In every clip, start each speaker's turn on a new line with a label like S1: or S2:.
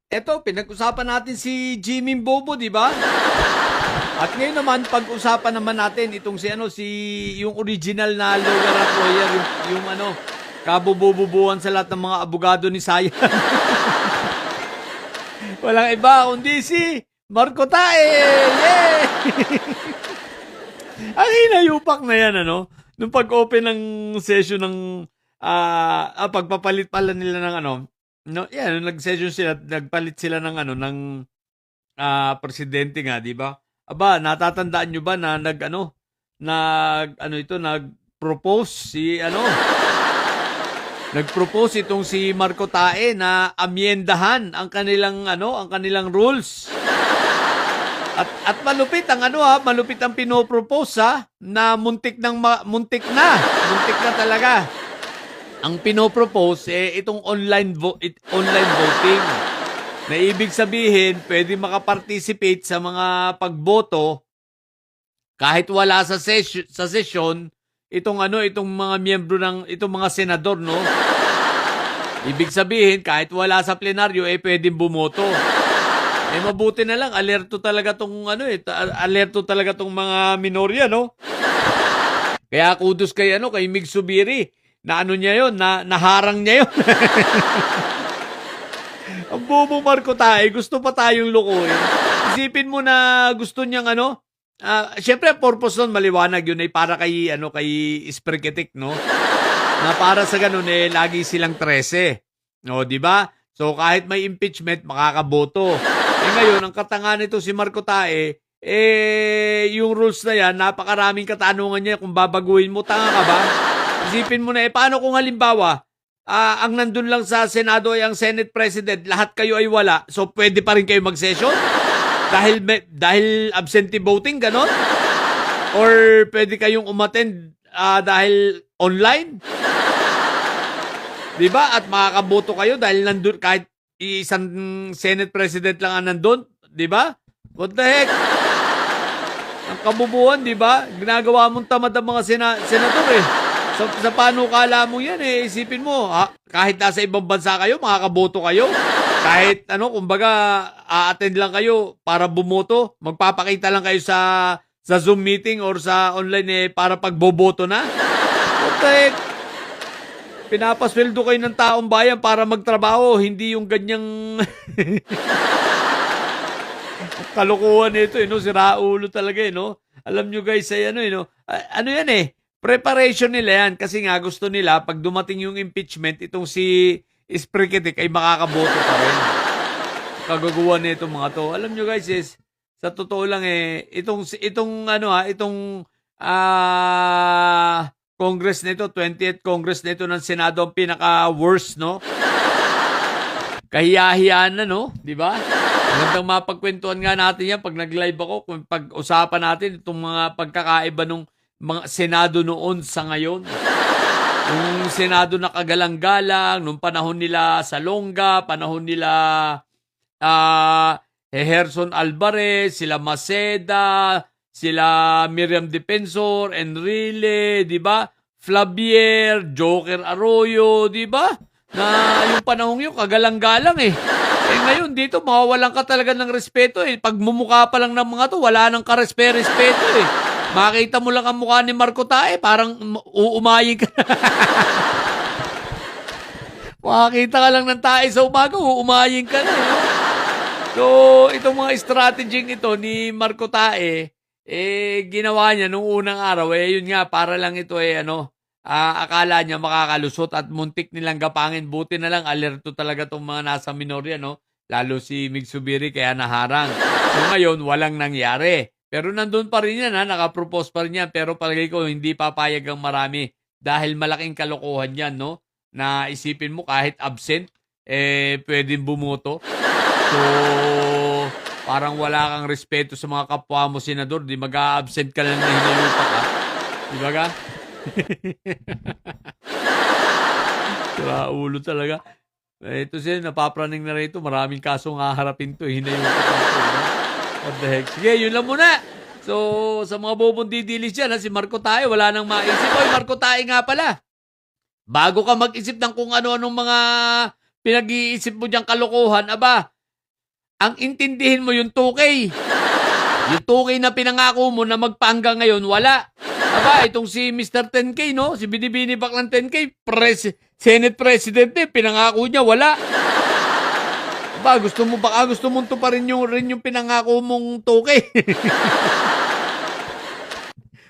S1: Eto, pinag-usapan natin si Jimmy Bobo, di ba? At ngayon naman, pag-usapan naman natin itong yung original na lawyer at lawyer, yung kabubububuhan sa lahat ng mga abogado ni Sayan. Walang iba kundi si Marco Tae! Yay! Ang hinayupak na yan, nung pag-open ng session ng pagpapalit pala nila ng no, yan, nung nag-session sila, nagpalit sila ng presidente nga, di ba? Aba, natatandaan nyo ba na nag-propose nag-propose itong si Marco Tae na amyendahan ang kanilang rules. At malupit ang malupit ang pinopropose na muntik na talaga. Ang pinopropose itong online voting. Na ibig sabihin, pwede makaparticipate sa mga pagboto kahit wala sa session itong mga miyembro itong mga senador, no? Ibig sabihin, kahit wala sa plenaryo pwedeng bumoto. Mabuti na lang, alerto talaga tong mga minorya, no? Kaya kudos kay Mig Subiri na niya yon, na naharang niya yon. Ang bobo Marco Tae, gusto pa tayong lukuhin. Isipin mo na gusto niyang syempre purpose nun maliwanag yun ay para kay Esperketik, no? Na para sa ganun lagi silang 13. No, di ba? So kahit may impeachment makakaboto. Ngayon ang katangahan nito si Marco Tae, yung rules na yan, napakaraming katanungan niya kung babaguhin mo, tanga ka ba? Isipin mo na paano kung halimbawa ang nandun lang sa Senado ay ang Senate President, lahat kayo ay wala, so pwede pa rin kayo mag-session? Dahil absentee voting, ganon? Or pwede kayong umattend dahil online? Diba? At makakaboto kayo dahil nandun, kahit isang Senate President lang ang nandun, diba? What the heck? Ang kabubuhan, diba? Ginagawa mong tamad ang mga senador Sa panukala mo yan isipin mo, kahit nasa ibang bansa kayo, makakaboto kayo. Kahit kumbaga, a-attend lang kayo para bumoto, magpapakita lang kayo sa Zoom meeting or sa online para pagboboto na. What the heck? Pinapasweldo kayo ng taong bayan para magtrabaho, hindi yung ganyang kalokohan nito, si Raulo talaga, no? Alam nyo guys, ano yan preparation nila yan kasi nga gusto nila pag dumating yung impeachment, itong si Esperketik ay makakaboto pa rin. Kagaguhan nito mga to. Alam nyo guys, sa totoo lang itong Congress nito, 20th Congress nito ng Senado ang pinaka-worst, no? Kahiya-hiyaan na, no? Di ba? Magandang mapagkwentuhan nga natin yan pag nag-live ako, kung pag-usapan natin itong mga pagkakaiba nung mga Senado noon sa ngayon. Yung Senado na kagalang-galang, nung panahon nila Salonga, panahon nila Gerson Alvarez, sila Maceda, sila Miriam Defensor, Enrile, di ba? Flavier, Joker Arroyo, di ba? Na yung panahon yun, kagalang-galang ngayon dito, mawawalan ka talaga ng respeto Pag mumukha pa lang ng mga to, wala nang karespe-respeto Makita mo lang ang mukha ni Marco Tae, parang uumayin ka. Makakita ka lang ng tae sa umaga, uumayin ka na. So, itong mga strategy ito ni Marco Tae, ginawa niya nung unang araw, yun nga, para lang ito akala niya makakalusot at muntik nilang gapangin. Buti na lang, alerto talaga itong mga nasa minorya, no? Lalo si Mig Subiri, kaya naharang. So, ngayon, walang nangyari. Pero nandun pa rin yan, nakapropose pa rin yan. Pero palagay ko, hindi papayag ang marami. Dahil malaking kalokohan yan, no? Na isipin mo, kahit absent, pwedeng bumoto. So, parang wala kang respeto sa mga kapwa mo senador. Di mag-a-absent ka lang na hinilupa ka. Di ba ka? Sira ulo talaga. Ito siya, napapraning na rito. Maraming kasong haharapin to. Hinayupa ka ito. What the heck? Sige, yun lang muna. So, sa mga bobong didilis dyan, si Marco Tae, wala nang maisip. Oy, Marco Tae nga pala. Bago ka mag-isip ng kung ano-anong mga pinag-iisip mo diyang kalokohan, aba, ang intindihin mo yung 2K. Yung 2K na pinangako mo na magpahanggang ngayon, wala. Aba, itong si Mr. 10K, no? Si Binibini Baklang 10K, Senate President pinangako niya, wala. Aba, baka gusto mong tuparin yung pinangako mong 2K.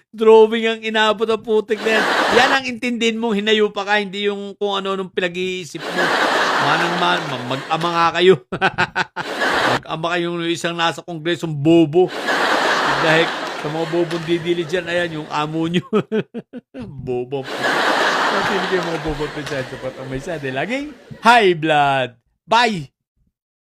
S1: Drawing ang inabot ang putik na yan. Yan ang intindihin mong hinayo pa ka, hindi yung kung ano nung pinag-iisip mo. Mag-ama nga kayo. Mag-ama kayong isang nasa kongresong bobo. Dahil sa mga bobong didili dyan, ayan, yung amo nyo. Bobo. Napili kayo mga bobong presensya pa may sa laging high blood. Bye!